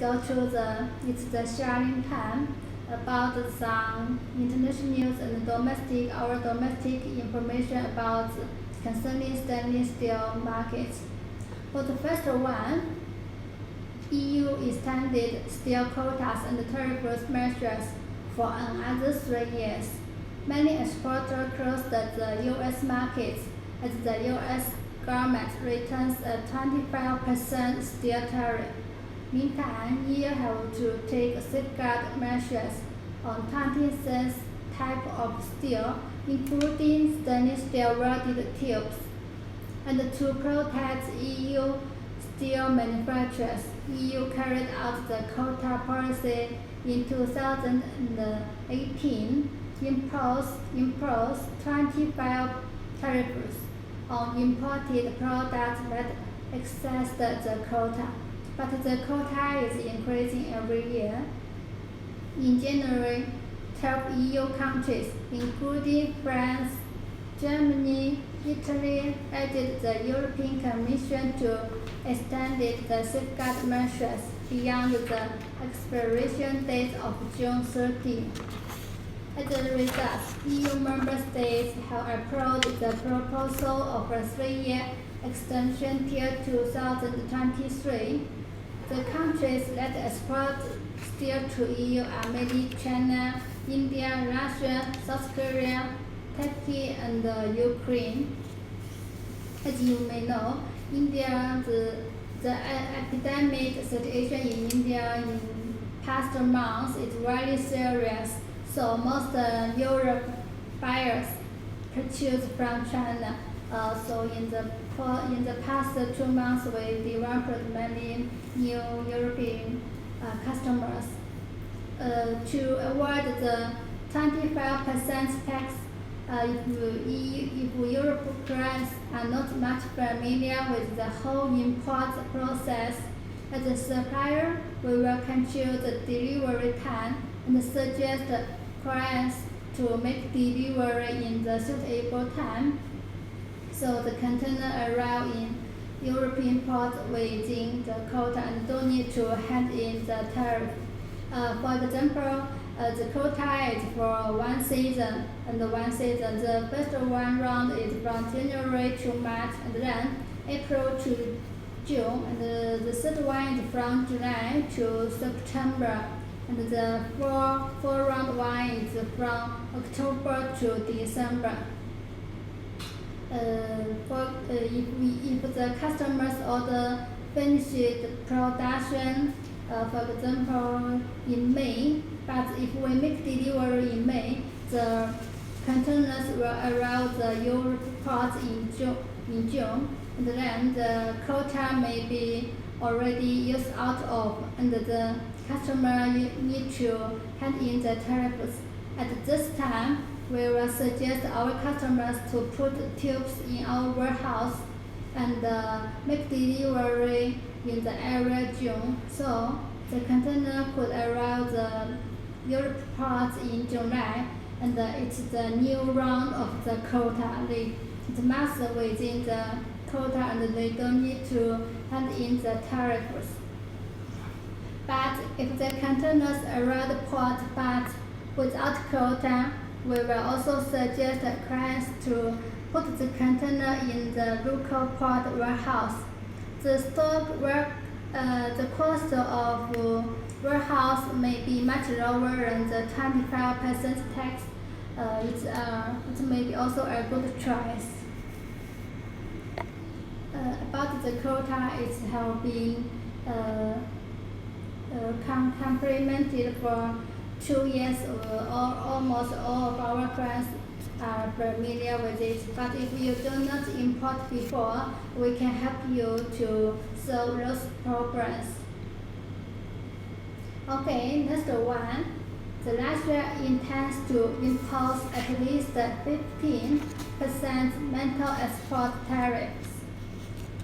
go to the sharing time about some international news and domestic information about concerning stainless steel markets. For the first one, EU extended steel quotas and tariff measures for another 3 years. Many exporters closed the U.S. markets as the U.S. government returns a 25% steel tariff. Meantime, EU have to take safeguard measures on 26 types of steel, including stainless steel welded tubes. And to protect EU steel manufacturers, EU carried out the quota policy in 2018, imposed 25 tariffs on imported products that exceed the quota. But the quota is increasing every year. In January, 12 EU countries, including France, Germany, Italy, added the European Commission to extend the safeguard measures beyond the expiration date of June 30. As a result, EU member states have approved the proposal of a 3-year extension till 2023. The countries that export steel to EU are mainly China, India, Russia, South Korea, Turkey, and Ukraine. As you may know, the epidemic situation in India in past months is very serious. So most Europe buyers purchase from China. So in the past 2 months, we developed many new European customers. To avoid the 25% tax, if Europeans are not much familiar with the whole import process, as a supplier, we will control the delivery time and suggest clients to make delivery in the suitable time, so the container arrive in European ports within the quota and don't need to hand in the tariff. For example, the quota is for one season, and the first one round is from January to March, and then April to June, and the third one is from July to September, and the four round one is from October to December. If the customers order finished production, for example, in May, but if we make delivery in May, the containers will arrive the Europe ports in June, and then the quota may be already used out of, and the customer need to hand in the tariffs. At this time, we will suggest our customers to put tubes in our warehouse and make delivery in the area June, so the container could arrive the Europe ports in July, and it's the new round of the quota. It must within the quota, and they don't need to hand in the tariffs. But if the containers arrive the port but without quota, we will also suggest clients to put the container in the local port warehouse. The cost of warehouse may be much lower than the 25% tax. It may be also a good choice. About the quota, it has been complemented for 2 years. Almost all of our clients are familiar with it. But if you do not import before, we can help you to solve those problems. Okay, next one. Russia intends to impose at least 15% metal export tariffs.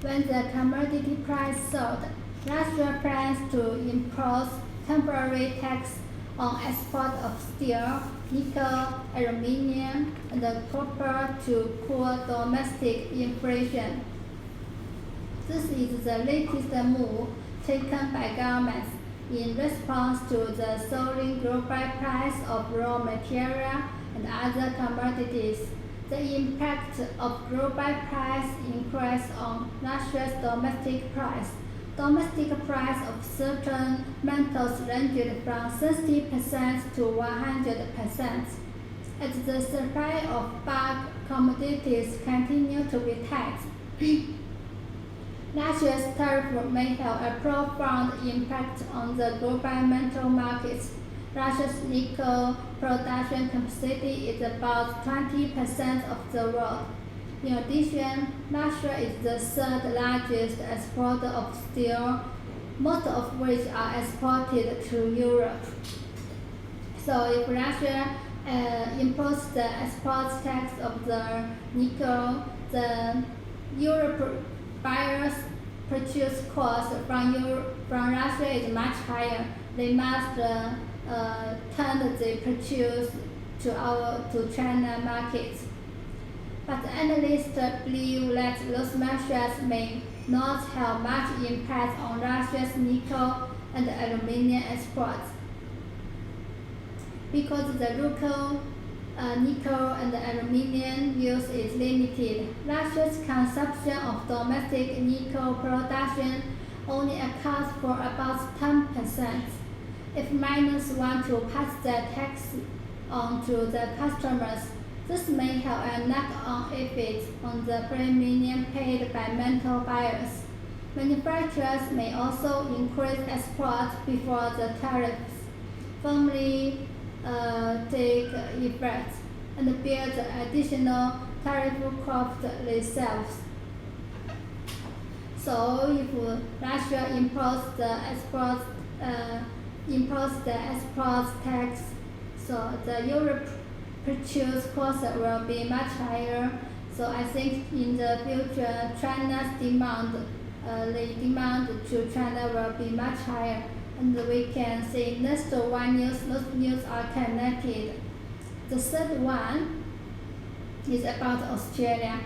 When the commodity price soared, Russia plans to impose temporary tax on export of steel, nickel, aluminum, and copper to cool domestic inflation. This is the latest move taken by governments in response to the soaring global price of raw material and other commodities. The impact of global price increase on Russia's domestic price. Domestic price of certain metals ranged from 60% to 100%. As the supply of bulk commodities continue to be tight, Russia's tariff may have a profound impact on the global metal markets. Russia's nickel production capacity is about 20% of the world. In addition, Russia is the third largest exporter of steel, most of which are exported to Europe. So if Russia imposes the export tax of the nickel, the Europe buyers' purchase cost from Russia is much higher. They must turn the purchase to China markets. But analysts believe that those measures may not have much impact on Russia's nickel and aluminum exports, because the local nickel and aluminum use is limited. Russia's consumption of domestic nickel production only accounts for about 10%. If miners want to pass the tax on to the customers, this may have a knock-on effect on the premium paid by metal buyers. Manufacturers may also increase exports before the tariffs formally take effect and bear the additional tariff cost themselves. So, if Russia imposes the export tax, so the Europe purchase cost will be much higher. So I think in the future, China's demand, the demand to China will be much higher. And we can see next one news, those news are connected. The third one is about Australia.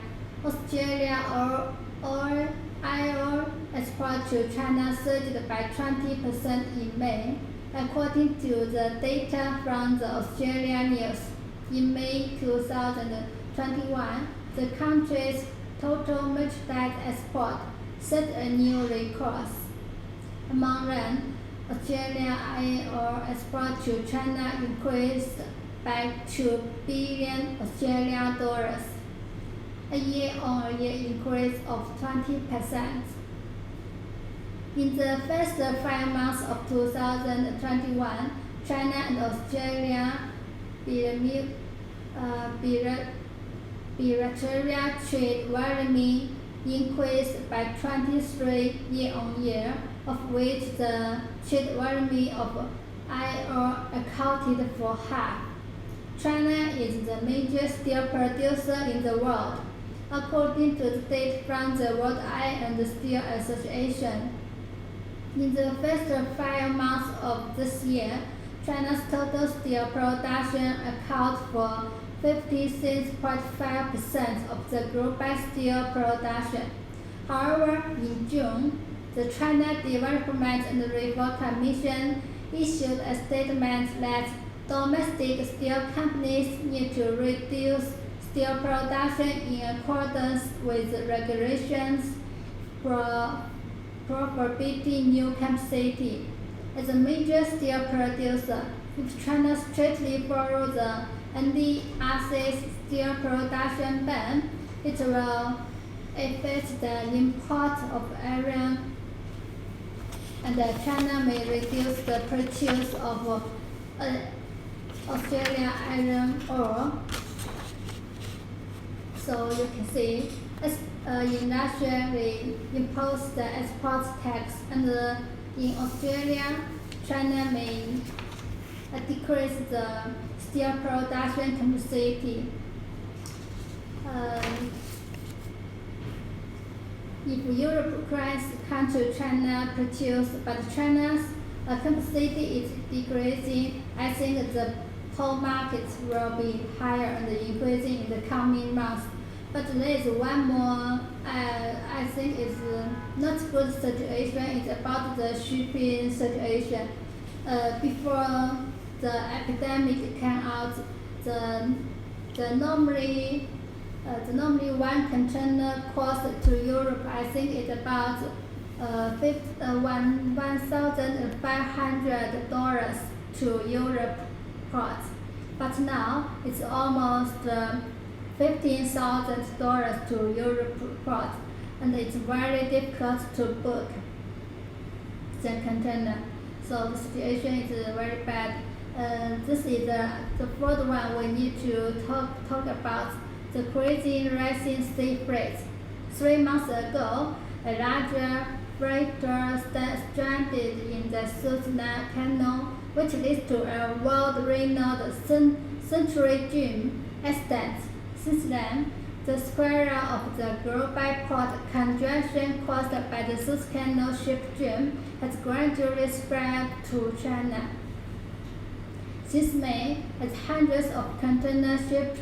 Australia iron ore export to China surged by 20% in May, according to the data from the Australian News. In May 2021, the country's total merchandise export set a new record. Among them, Australian iron ore export to China increased by 2 billion Australian dollars, a year-on-year increase of 20%. In the first 5 months of 2021, China and Australia bilateral trade volume increased by 23% year-on-year, of which the trade volume of iron ore accounted for half. China is the major steel producer in the world, according to the data from the World Iron and Steel Association. In the first 5 months of this year, China's total steel production accounts for 56.5% of the global steel production. However, in June, the China Development and Reform Commission issued a statement that domestic steel companies need to reduce steel production in accordance with regulations forbidding new capacity. As a major steel producer, if China strictly follows the NDRC's steel production ban, it will affect the import of iron, and China may reduce the purchase of Australian iron ore. So you can see, in Russia we impose the export tax, and in Australia, China may decrease the steel production capacity. If Europe cries country China produce, but China's capacity is decreasing, I think the whole market will be higher and increasing in the coming months. But there is one more, I think is not good situation. It's about the shipping situation. Before the epidemic came out, the normally one container cost to Europe, I think it's about $1,500 to Europe port. But now it's almost $15,000 to Europe port, and it's very difficult to book the container. So the situation is very bad. This is the fourth one we need to talk about, the crazy rising sea freight. 3 months ago, a larger freighter stranded in the Suez Canal, which leads to a world-renowned century dream accident. Since then, the spiral of the global port congestion caused by the Suez Canal ship jam has gradually spread to China. Since May, as hundreds of container ships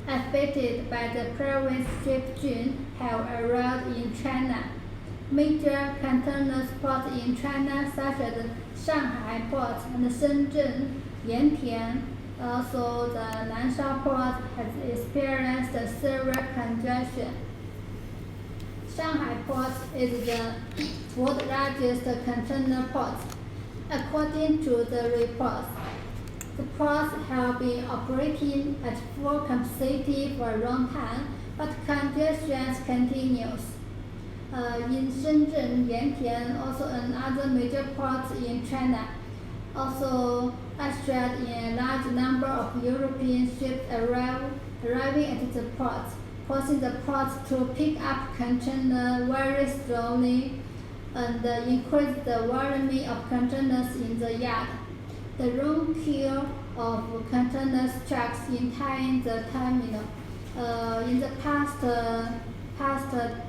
affected by the previous ship jam have arrived in China. Major container ports in China, such as Shanghai Port and Shenzhen, Yantian, also the Nansha Port, has experienced severe congestion. Shanghai Port is the world's largest container port. According to the reports, the ports have been operating at full capacity for a long time, but congestion continues. In Shenzhen, Yantian, also another major port in China, also ushered in a large number of European ships arriving at the port, causing the port to pick up containers very slowly and increase the volume of containers in the yard. The long queue of container trucks entering the terminal. In the past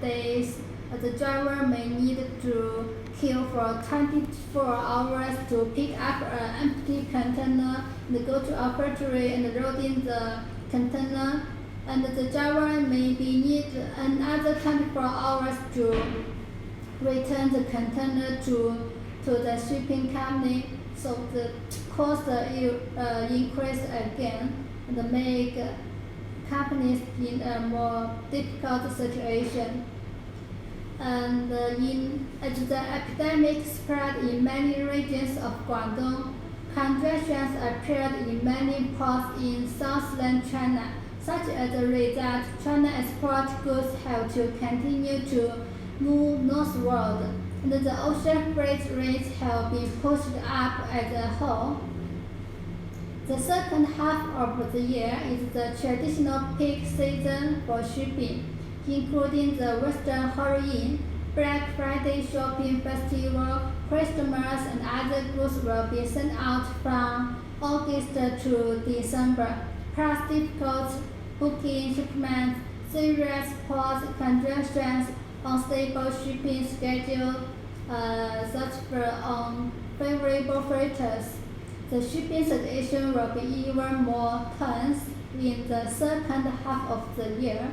days, the driver may need to queue for 24 hours to pick up an empty container and go to a factory and load in the container, and the driver may need another 24 hours to return the container to the shipping company. So the cost increase again and make companies in a more difficult situation. And as the epidemic spread in many regions of Guangdong, congestions appeared in many ports in southern China. Such as a result, China export goods have to continue to move northward, and the ocean freight rates have been pushed up as a whole. The second half of the year is the traditional peak season for shipping, including the Western Halloween, Black Friday shopping festival, Christmas, and other goods will be sent out from August to December, plus difficult booking shipments, serious port congestions, unstable shipping schedule, such for unfavorable freighters. The shipping situation will be even more tense in the second half of the year.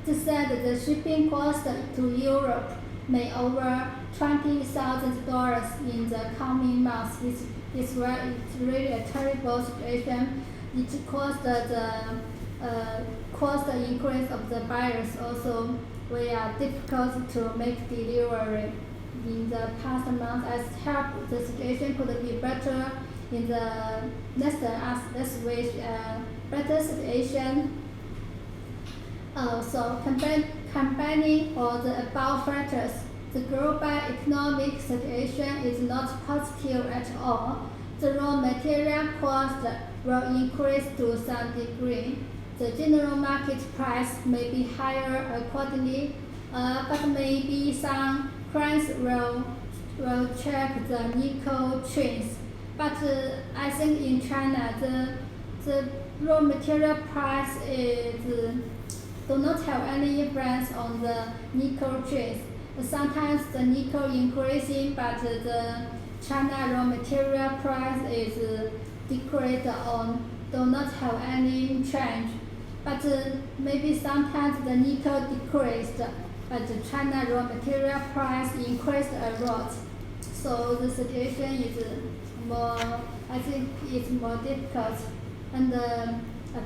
They said the shipping cost to Europe may over $20,000 in the coming months. It's really a terrible situation. It caused the increase of the buyers. Also, we are difficult to make delivery in the past month. I hope the situation could be better in the next us. Let's wish a better situation. So combining all the above factors, the global economic situation is not positive at all. The raw material cost will increase to some degree. The general market price may be higher accordingly, but maybe some clients will check the nickel trends. But I think in China, the raw material price do not have any influence on the nickel trades. Sometimes the nickel increasing, but the China raw material price is decreased or do not have any change. but maybe sometimes the nickel decreased, but the China raw material price increased a lot. So the situation is more, I think it's more difficult, and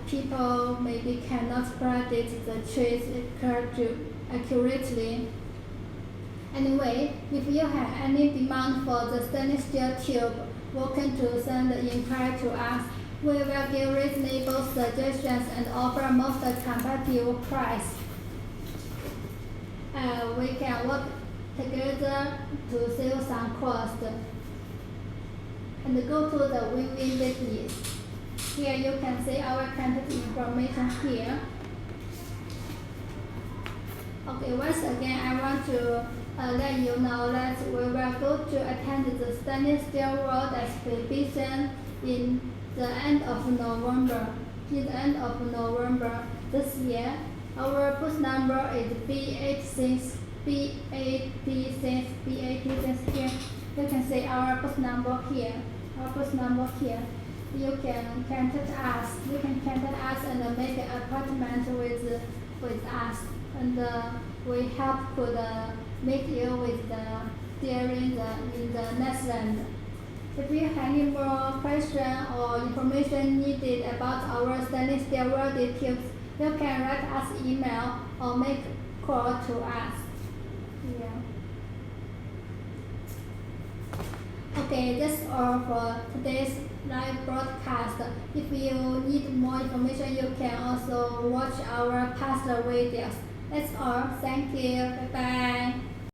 people maybe cannot predict the trade accurately. Anyway, if you have any demand for the stainless steel tube, welcome to send the inquiry to us. We will give reasonable suggestions and offer most competitive price. We can work together to save some cost and go to the win-win business. Here you can see our contact information here. Okay, once again I want to let you know that we will go to attend the Stainless Steel World Exhibition in the end of November. In the end of November this year, our booth number is B86, B86 here. You can see our booth number here. You can contact us. You can contact us and make an appointment with us, and we could meet you with in the next round. If you have any more questions or information needed about our stainless steel welded tubes, you can write us email or make call to us. Yeah. Okay, that's all for today's live broadcast. If you need more information, you can also watch our past videos. That's all. Thank you. Bye bye.